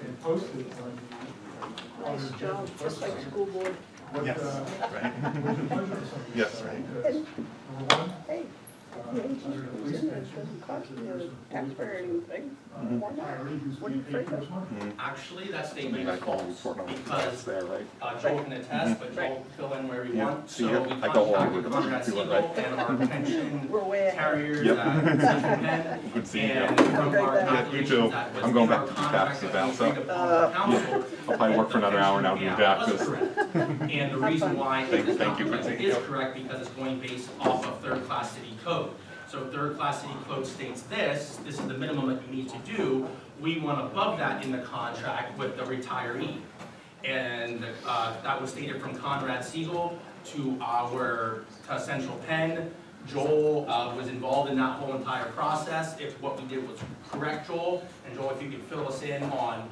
and posted on the auditor general's Just like website, school board. what, Yes, what's the pleasure of some of these? Yes, right. Because, number one, Hey, under the police it pension, doesn't cost you there's a taxpayer anything. Why not? retiree who's What are you being paid afraid too much money. Actually, that statement is false, because Joel can attest, but Joel can fill in where he wants. So we contacted Conrad Siegel and our pension We're way ahead. carriers Yep. at Central Penn. Good seeing you. And from Okay, our bye. calculations, You too. that was I'm going in our back to contract taxes that now, we so. agreed upon with council, I'll probably work for another hour now doing yeah, was taxes. correct. And the reason why it is not is correct because it's going based off of third-class city code. So third-class city code states this is the minimum that you need to do. We went above that in the contract with the retiree. And that was stated from Conrad Siegel to our Central Penn. Joel was involved in that whole entire process. If what we did was correct, Joel, and Joel, if you could fill us in on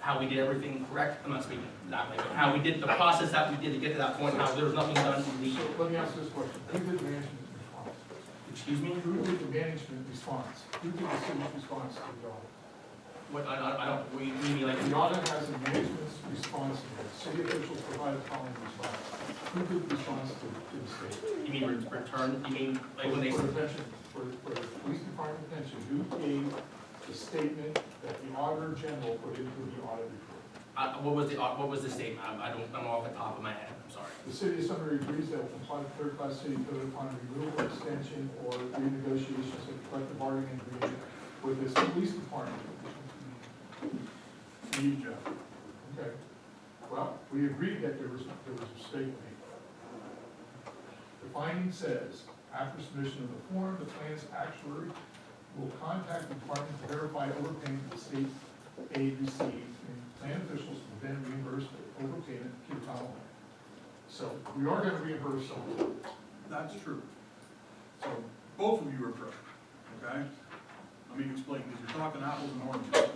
how we did everything correct, I'm not speaking that way, but how we did the process that we did to get to that point, how there was nothing done illegal. So let me ask this question, who did the management response? Excuse me? Who did the management response? Who did the city's response to the audit? What, I don't, we mean like, The audit has a management's response, to it. City officials provide the following response. Who did the response to the state? you mean return, you mean like when they, For the pension, for the police department pension, who gave the statement that the auditor general put into the audit report? what was the statement? I'm off the top of my head, I'm sorry. The city of Sunbury agrees that it will comply with third-class city code upon removal, extension, or renegotiations of collective bargaining agreement with its police department. You, Joe. Okay. Well, we agreed that there was a mistake made. The finding says, after submission of the form, the plan's actuary will contact the department to verify overpayment of state aid received, and plan officials will then reimburse the overpayment to the town. So we are going to reimburse some. That's true. So both of you are correct, okay? Let me explain, because you're talking apples and oranges.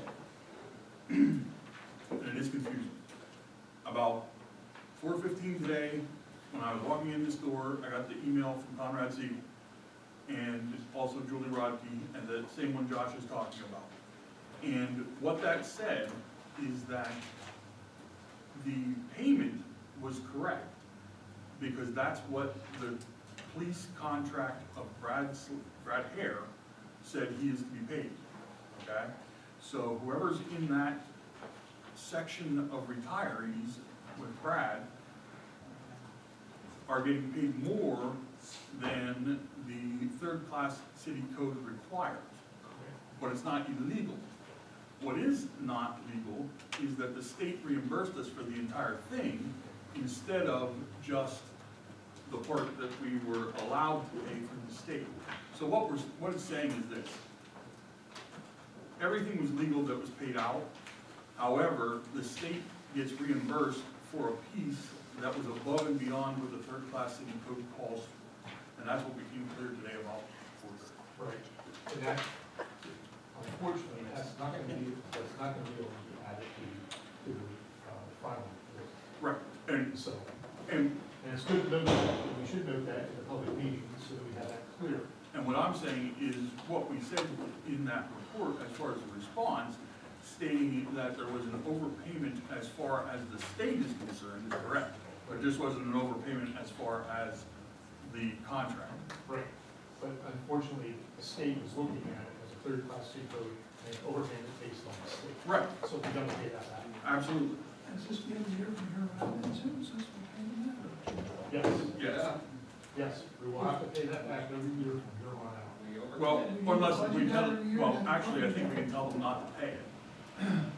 And it is confusing. About 4:15 today, when I was walking in this door, I got the email from Conrad Siegel and also Julie Rodkey, and the same one Josh is talking about. And what that said is that the payment was correct, because that's what the police contract of Brad Hare said he is to be paid, okay? So whoever's in that section of retirees with Brad are getting paid more than the third-class city code requires. But it's not illegal. What is not legal is that the state reimbursed us for the entire thing instead of just the part that we were allowed to pay from the state. So what it's saying is this. Everything was legal that was paid out. However, the state gets reimbursed for a piece that was above and beyond what the third-class city code calls for. And that's what became clear today about Right. And that, unfortunately, that's not going to be able to be added to the final report. Right. And And it's good to note that, and we should note that in the public meeting so that we have that clear. And what I'm saying is what we said in that report as far as the response, stating that there was an overpayment as far as the state is concerned, is correct. But this wasn't an overpayment as far as the contract. Right. But unfortunately, the state was looking at it as a third-class C code and overpayment based on the state. Right. So we don't pay that back. Absolutely. Is this the end of the year from here around then too, since we paid them that? Yes, Yes. yes, we will have to pay that back every year from here on out. Well, unless we tell, well, actually, I think we can tell them not to pay it.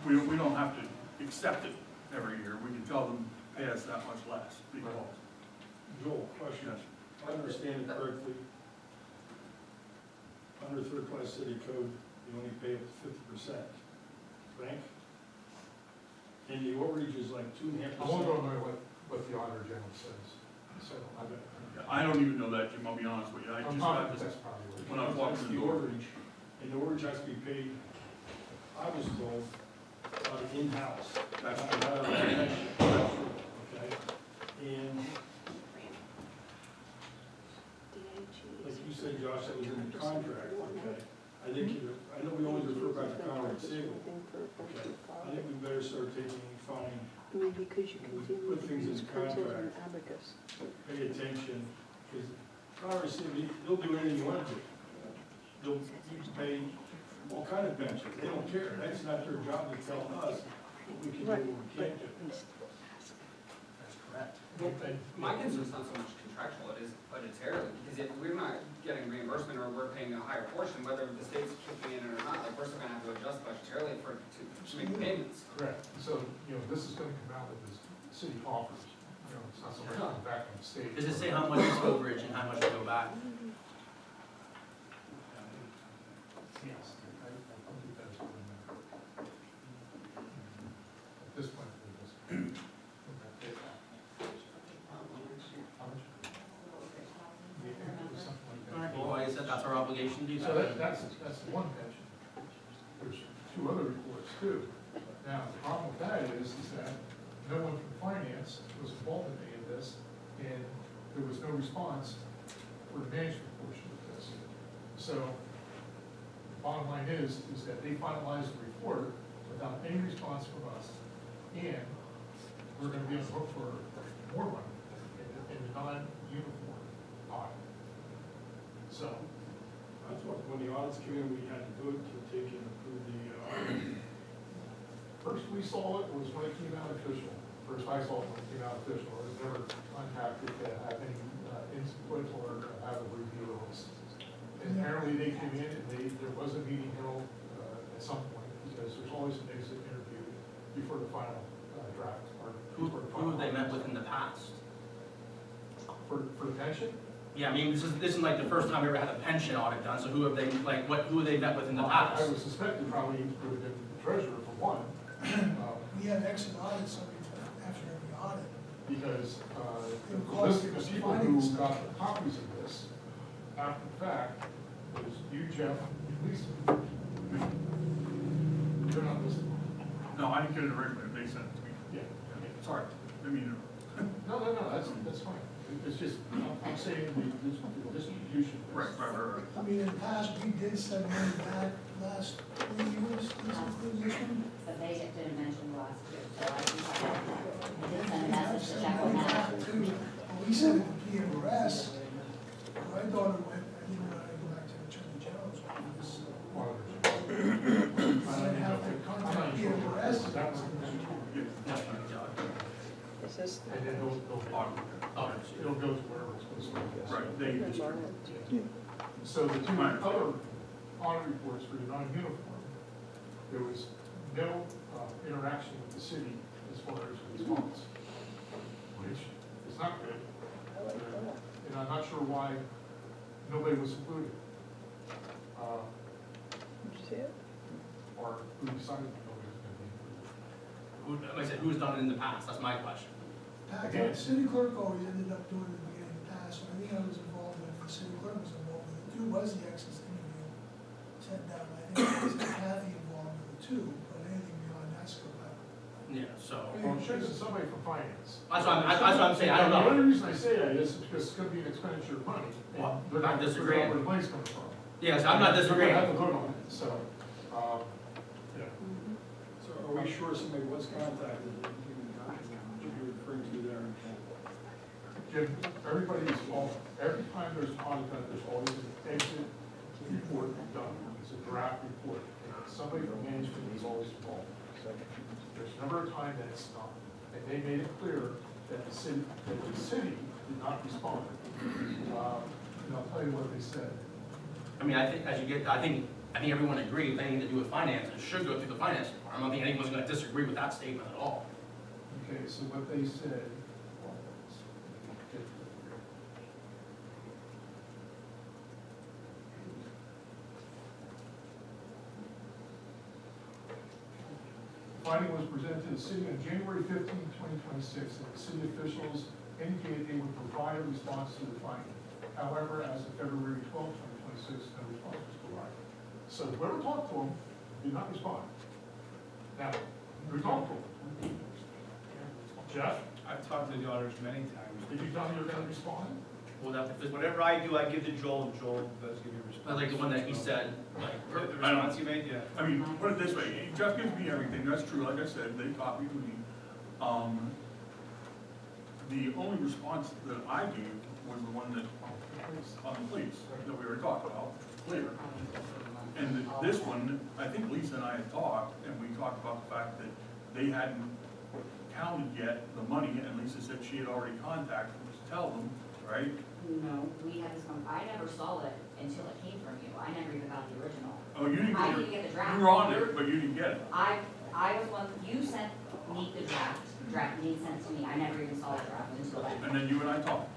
We don't have to accept it every year. We can tell them, pay us that much less because. Joel, question. Yes. If I understand it correctly, under third-class city code, you only pay up to 50%, right? And the overage is like 2.5%. I won't go by what the auditor general says, so I bet. I don't even know that, Jim, I'll be honest with you. I I'm just confident got this that's probably what. when I was walking That's through the the door. overage, and the overage has to be paid, I was told, in-house. That's not true. out of the pension. Okay? And like you said, Josh, that was in the contract, okay? I know we always refer back to Conrad Siegel. Okay, I think we better start taking and finding, I mean, because you When we continue put to things in use the pencils and contract. abacus. pay attention, because Conrad Siegel, they'll do anything you want to. They'll pay all kind of pensions, they don't care, that's not their job to tell us what we can do, and what we can't do. That's correct. Well, my concern is not so much contractual, it is budgetarily, because if we're not getting reimbursement or we're paying a higher portion, whether the state's kicking in or not, like, we're still gonna have to adjust budgetarily to make payments. Correct. So, this is gonna come out of the city coffers, It's not somebody coming back from the state. Does it say how much is overage and how much will go back? Yes, I think that's what I meant. At this point, we're just. How much? Yeah, it was something like that. Well, like I said, that's our obligation to do So that. that's the one pension. There's two other reports too. Now, the problem with that is that no one from finance was involved in any of this, and there was no response for the management portion of this. So, the bottom line is that they finalized the report without any response from us, and we're gonna be on the hook for more money in the non-uniform audit. So, I thought when the audits came in, we had to go to take and approve the audit. first we saw it was when it came out official. First I saw it when it came out official. I was never contacted to have any input or have a review of this. And apparently they came in and there was a meeting held at some point, because there's always an exit interview before the final draft, or Who before the final. have they met with in the past? For the pension? Yeah, I mean, this isn't like the first time we ever had a pension audit done, so who have they, like, who have they met with in the I past? would suspect it probably would have been the treasurer for one. We have exit audits after every audit. Because the listing of people who got the copies of this after the fact was you, Jeff, and Lisa. They're not listed. No, I didn't get it originally, they sent it to me. Yeah. Sorry, I mean, No, that's fine. It's just, I'm saying the distribution. right. I mean, in the past, we did send money back last 3 years, this includes this one. But they didn't mention the last two, so I did send a message to check on that. We sent it to PMRS, I thought it went, I didn't want to go back to the Attorney General's office. I didn't have to contact PMRS. That was, Is this? and then it'll go to wherever it's supposed to go. Right, they just, So the two other audit reports for the non-uniform, there was no interaction with the city as far as response, which is not good. And I'm not sure why nobody was included. Did you see it? Or who decided that nobody was going to be included. Like I said, who's done it in the past? That's my question. The city clerk always ended up doing it in the beginning of the past, so I think I was involved with it, the city clerk was involved with it too, was the exit interview sent down. I think it was Kathy involved with it too, but anything beyond that scope, I don't know. Yeah, so, Well, I'm sure it's somebody from finance. that's what I'm saying, I don't The know. only reason I say that is because it's going to be an expenditure of money. and Well, they're I'm not disagreeing. Where the money's coming from. Yes, I'm not We're disagreeing. gonna have to vote on it, so, yeah. So are we sure somebody was contacted, that you're referring to there? Jim, everybody's involved, every time there's an audit done, there's always an exit report done, it's a draft report, and somebody from management is always involved. There's never a time that it's not, and they made it clear that the city did not respond. And I'll tell you what they said. I mean, I think I think everyone agrees, anything to do with finance, it should go through the finance department. I don't think anyone's gonna disagree with that statement at all. Okay, so what they said was, finding was presented to the city on January 15, 2026, and the city officials indicated they would provide a response to the finding. However, as of February 12, 2026, no response was provided. So whoever talked to them did not respond. Now, who talked to them? Jeff, I've talked to the auditors many times. did you tell me you were gonna respond? Well, that, Whatever I do, I give to Joel, and Joel does give you a response. like the one that he said, like, The response you made, yeah. I mean, put it this way, Jeff gives me everything, that's true, like I said, they copied me. The only response that I gave was the one that, on the police, that we already talked about, clear. And this one, I think Lisa and I had talked, and we talked about the fact that they hadn't counted yet the money, and Lisa said she had already contacted them to tell them, right? No, we had this one, I never saw it until it came from you, I never even got the original. Oh, you didn't I get didn't get the it, draft. you were on there, but you didn't get it. I was one, you sent me the draft, draft needs sent to me, I never even saw the draft until then. And then you and I talked.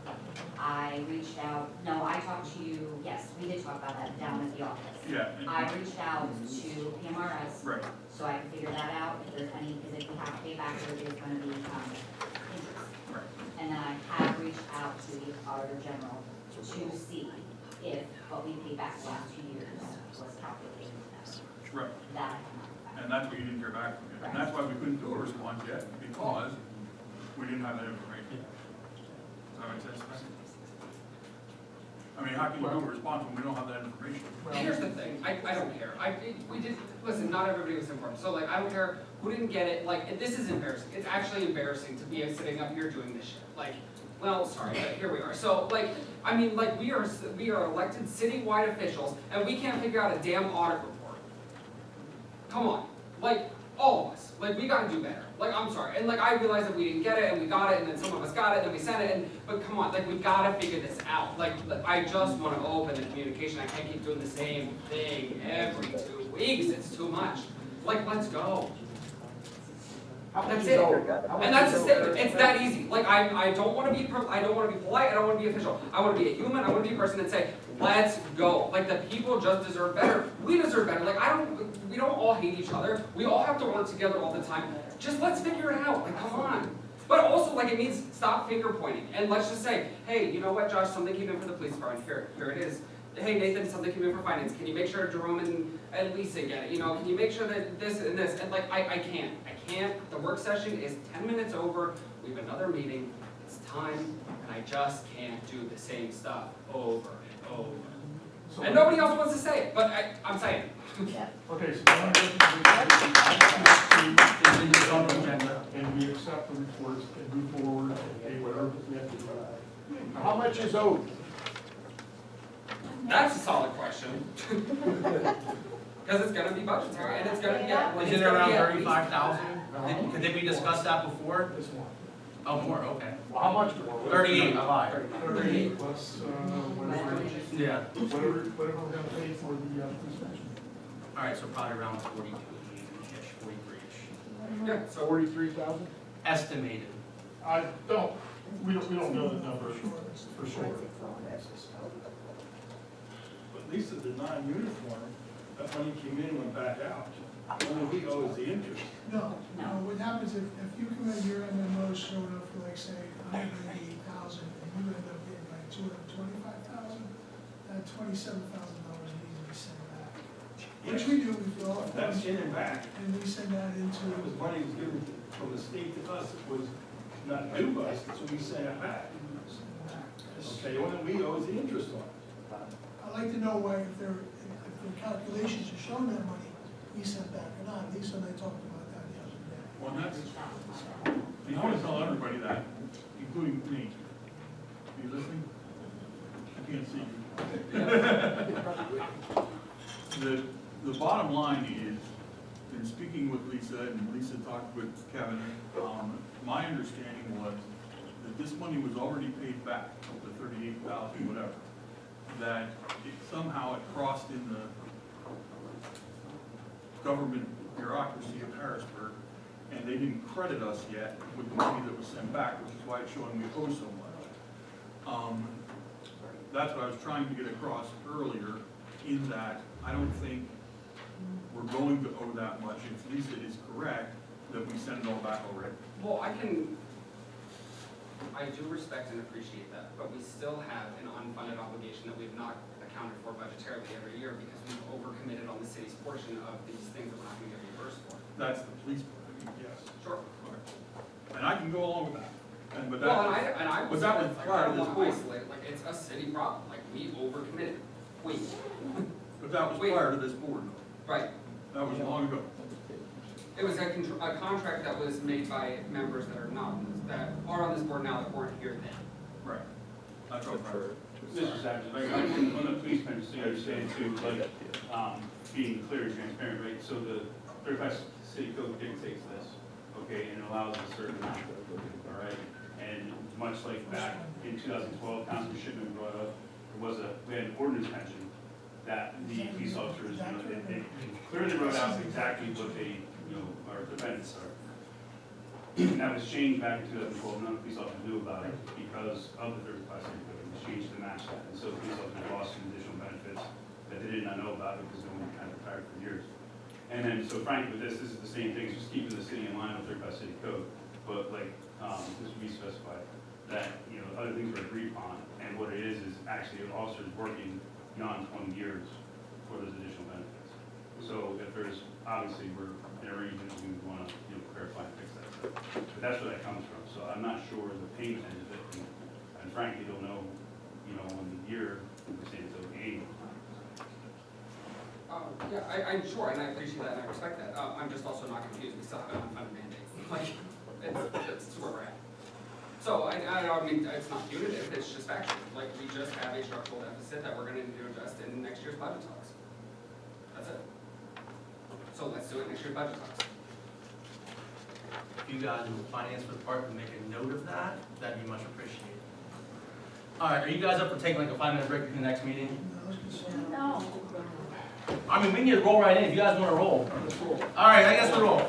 I reached out, no, I talked to you, yes, we did talk about that down at the office. Yeah. I reached out to PMRS, Right. so I can figure that out, if there's any, because if we have to pay back, there is gonna be, interest. Right. And then I have reached out to the Auditor General to see if what we paid back the last 2 years was calculated. Right. That I cannot. And that's what you didn't hear back from you. And that's why we couldn't do a response yet, because we didn't have that information. Does that make sense? I mean, how can you do a response when we don't have that information? Here's the thing, I don't care, we did, listen, not everybody was informed, so like, I don't care who didn't get it, like, this is embarrassing, it's actually embarrassing to be sitting up here doing this shit, like, well, sorry, but here we are, so, like, I mean, like, we are elected citywide officials, and we can't figure out a damn audit report. Come on, like, all of us, like, we gotta do better, like, I'm sorry, and like, I realize that we didn't get it, and we got it, and then some of us got it, and then we sent it, and, but come on, like, we gotta figure this out, like, I just wanna open the communication, I can't keep doing the same thing every 2 weeks, it's too much, like, let's go. That's it, and that's the statement, it's that easy, like, I don't wanna be, I don't wanna be polite, I don't wanna be official, I wanna be a human, I wanna be a person and say, let's go, like, the people just deserve better, we deserve better, like, we don't all hate each other, we all have to work together all the time, just let's figure it out, like, come on. But also, like, it means stop finger pointing, and let's just say, hey, you know what, Josh, something came in for the police department, here it is. Hey, Nathan, something came in for finance, can you make sure Jerome and Lisa get it, you know, can you make sure that this and this, and like, I can't, the work session is 10 minutes over, we have another meeting, it's time, and I just can't do the same stuff over and over. So- And nobody else wants to say it, but I'm saying it. Okay, so now It's on the agenda. and we accept the reports and move forward and pay whatever we have to do. How much is owed? That's a solid question. Because it's gonna be budgetary, and it's gonna be, Is it around 35,000? Did we discuss that before? This one. Oh, more, okay. Well, how much more? 38, I lied. 38 plus, whatever, Yeah. whatever we're gonna pay for the, police station. All right, so probably around 42-ish, 43-ish. yeah, so 43,000? Estimated. We don't know the number for sure. But Lisa, the non-uniform, that money came in and went back out. Only we owe is the interest. No, what happens if you come in, your MMO showed up for like, say, 188,000, and you end up getting like 225,000, that $27,000 needs to be sent back. Which we do, we fill out That's forms, in and back. and we send that into, It was money was given from the state to us, it was not due us, so we sent it back. Okay, the one that we owe is the interest on it. I'd like to know why, if their calculations are showing that money, we sent back or not. Lisa and I talked about that the other day. Well, that's, you want to tell everybody that, including me. Are you listening? I can't see you. The bottom line is, in speaking with Lisa, and Lisa talked with Kevin, my understanding was that this money was already paid back, the 38,000, whatever. That it somehow it crossed in the government bureaucracy of Harrisburg, and they didn't credit us yet with the money that was sent back, which is why it's showing we owe so much. That's what I was trying to get across earlier, in that I don't think we're going to owe that much. If Lisa is correct, that we send it all back already. well, I do respect and appreciate that, but we still have an unfunded obligation that we've not accounted for budgetarily every year because we've overcommitted on the city's portion of these things that we're not gonna get reimbursed for. That's the police part, yes. Sure. And I can go along with that. But Well, that, and I but was, that like, was I prior to don't this wanna board. isolate, it, like, it's a city problem, like, we overcommitted. Wait, But that was Wait. prior to this board, though. right, That was long ago. it was a contract that was made by members that are on this board now that weren't here then. Right. That's what prior. Mr. Savage, like, on the police bench, so you understand too, like, being clear and transparent, right? So the 35 city code dictates this, okay, and allows a certain amount, all right? And much like back in 2012, Councilman Shipman brought up, we had an ordinance pension that the police officers, you know, they clearly wrote out exactly what they, you know, our defendants are. And that was changed back in 2012, none of the police officers knew about it because of the third class city code. It was changed to match that, and so the police officers lost some additional benefits that they did not know about because they were kind of retired for years. And then, so frankly, with this is the same thing, it's just keeping the city in line with third class city code. But like, this we specified, that, you know, other things were agreed upon, and what it is actually officers working beyond 20 years for those additional benefits. So if there's, obviously, we're in a region, we want to, you know, clarify and fix that stuff. But that's where that comes from, so I'm not sure the payment end of it, and frankly, don't know, you know, in the year, we're saying it's okay. Yeah, I'm sure, and I appreciate that, and I respect that. I'm just also not confused, we still have an unfunded mandate. Like, it's where we're at. So, I mean, it's not punitive, it's just factual. Like, we just have a structural deficit that we're gonna need to adjust in next year's budget talks. That's it. So let's do it next year's budget talks. If you guys in the finance department make a note of that, that'd be much appreciated. All right, are you guys up for taking like a 5-minute break for the next meeting? No. I mean, we can just roll right in if you guys want to roll. All right, I guess we roll.